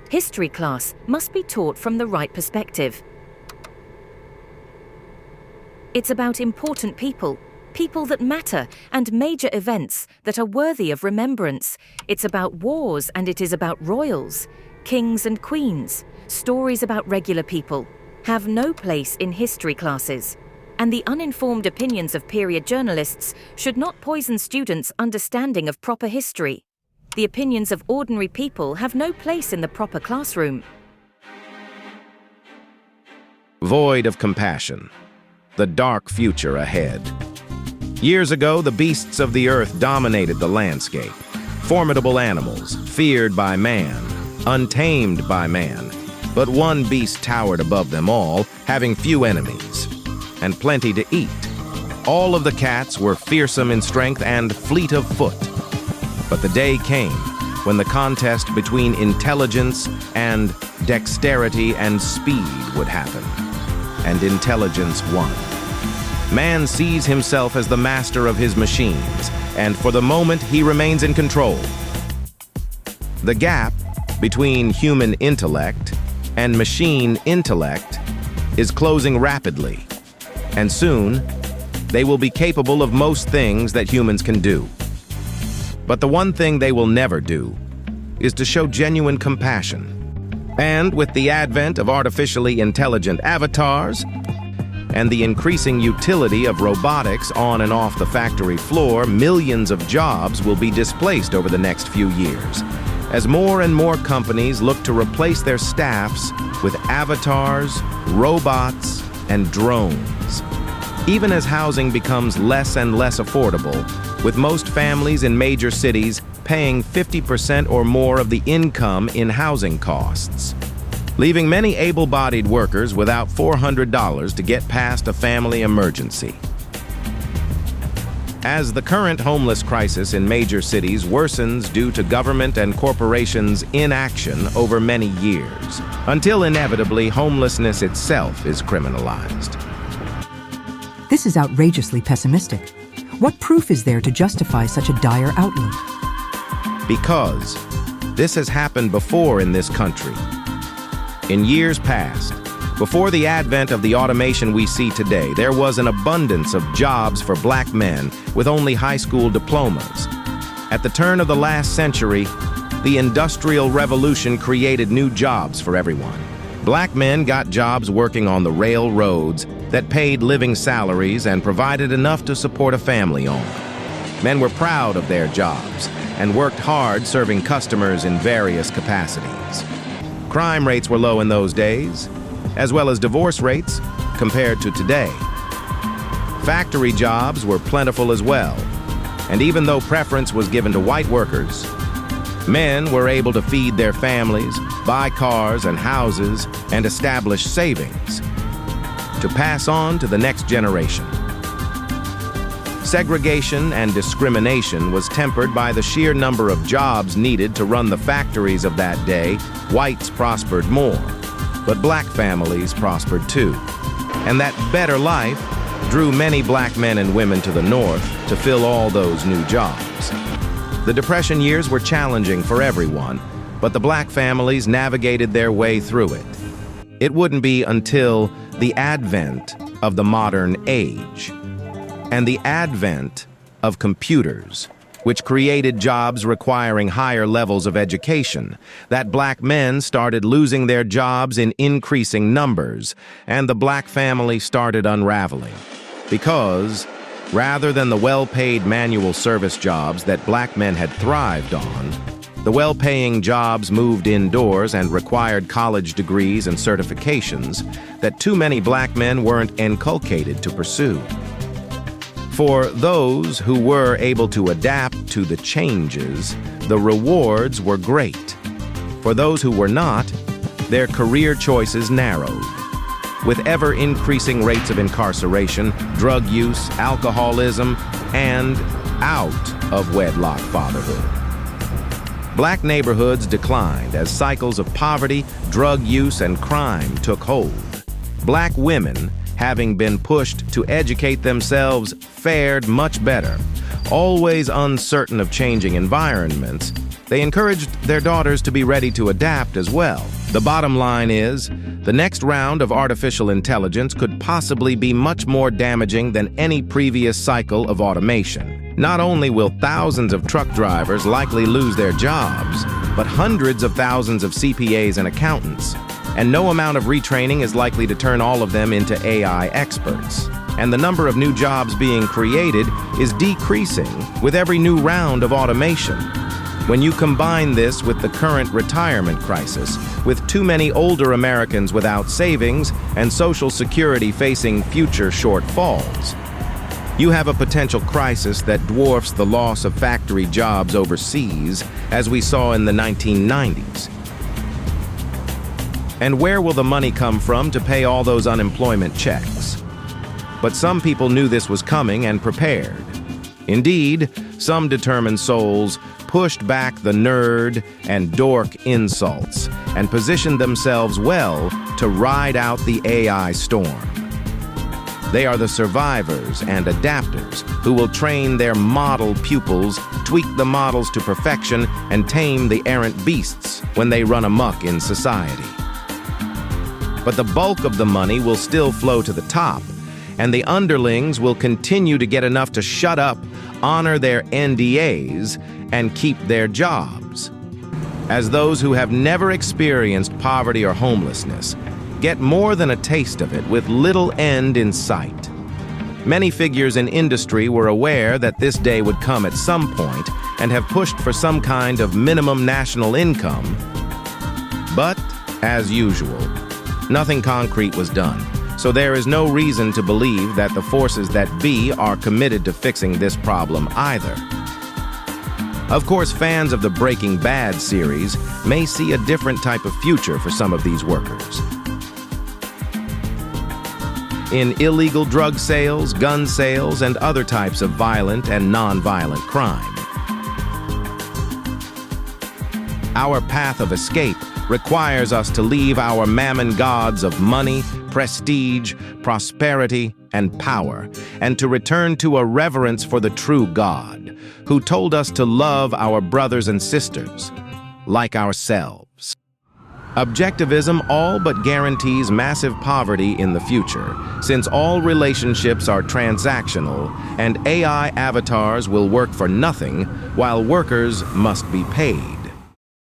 History class must be taught from the right perspective. It's about important people, people that matter, and major events that are worthy of remembrance. It's about wars, and it is about royals, kings and queens. Stories about regular people have no place in history classes. And the uninformed opinions of period journalists should not poison students' understanding of proper history. The opinions of ordinary people have no place in the proper classroom. Void of compassion. The dark future ahead. Years ago, the beasts of the earth dominated the landscape. Formidable animals, feared by man, untamed by man. But one beast towered above them all, having few enemies, and plenty to eat. All of the cats were fearsome in strength and fleet of foot. But the day came when the contest between intelligence and dexterity and speed would happen, and intelligence won. Man sees himself as the master of his machines, and for the moment he remains in control. The gap between human intellect and machine intellect is closing rapidly, and soon they will be capable of most things that humans can do. But the one thing they will never do is to show genuine compassion. And with the advent of artificially intelligent avatars and the increasing utility of robotics on and off the factory floor, millions of jobs will be displaced over the next few years, as more and more companies look to replace their staffs with avatars, robots, and drones. Even as housing becomes less and less affordable, with most families in major cities paying 50% or more of the income in housing costs, leaving many able-bodied workers without $400 to get past a family emergency. As the current homeless crisis in major cities worsens due to government and corporations' inaction over many years, until inevitably homelessness itself is criminalized. This is outrageously pessimistic. What proof is there to justify such a dire outlook? Because this has happened before in this country. In years past, before the advent of the automation we see today, there was an abundance of jobs for black men with only high school diplomas. At the turn of the last century, the Industrial Revolution created new jobs for everyone. Black men got jobs working on the railroads that paid living salaries and provided enough to support a family on. Men were proud of their jobs and worked hard serving customers in various capacities. Crime rates were low in those days, as well as divorce rates compared to today. Factory jobs were plentiful as well, and even though preference was given to white workers, men were able to feed their families, buy cars and houses, and establish savings to pass on to the next generation. Segregation and discrimination was tempered by the sheer number of jobs needed to run the factories of that day. Whites prospered more, but black families prospered too. And that better life drew many black men and women to the north to fill all those new jobs. The Depression years were challenging for everyone, but the black families navigated their way through it. It wouldn't be until the advent of the modern age and the advent of computers, which created jobs requiring higher levels of education, that black men started losing their jobs in increasing numbers, and the black family started unraveling. Because, rather than the well-paid manual service jobs that black men had thrived on, the well-paying jobs moved indoors and required college degrees and certifications that too many black men weren't inculcated to pursue. For those who were able to adapt to the changes, the rewards were great. For those who were not, their career choices narrowed. With ever-increasing rates of incarceration, drug use, alcoholism, and out of wedlock fatherhood. Black neighborhoods declined as cycles of poverty, drug use, and crime took hold. Black women, having been pushed to educate themselves, fared much better, always uncertain of changing environments, they encouraged their daughters to be ready to adapt as well. The bottom line is, the next round of artificial intelligence could possibly be much more damaging than any previous cycle of automation. Not only will thousands of truck drivers likely lose their jobs, but hundreds of thousands of CPAs and accountants. And no amount of retraining is likely to turn all of them into AI experts. And the number of new jobs being created is decreasing with every new round of automation. When you combine this with the current retirement crisis, with too many older Americans without savings and Social Security facing future shortfalls, you have a potential crisis that dwarfs the loss of factory jobs overseas, as we saw in the 1990s. And where will the money come from to pay all those unemployment checks? But some people knew this was coming and prepared. Indeed, some determined souls pushed back the nerd and dork insults and positioned themselves well to ride out the AI storm. They are the survivors and adapters who will train their model pupils, tweak the models to perfection, and tame the errant beasts when they run amok in society. But the bulk of the money will still flow to the top, and the underlings will continue to get enough to shut up, honor their NDAs, and keep their jobs. As those who have never experienced poverty or homelessness get more than a taste of it with little end in sight. Many figures in industry were aware that this day would come at some point and have pushed for some kind of minimum national income. But, as usual, nothing concrete was done. So there is no reason to believe that the forces that be are committed to fixing this problem either. Of course, fans of the Breaking Bad series may see a different type of future for some of these workers. In illegal drug sales, gun sales, and other types of violent and non-violent crime. Our path of escape requires us to leave our mammon gods of money, prestige, prosperity, and power, and to return to a reverence for the true God, who told us to love our brothers and sisters like ourselves. Objectivism all but guarantees massive poverty in the future, since all relationships are transactional and AI avatars will work for nothing while workers must be paid.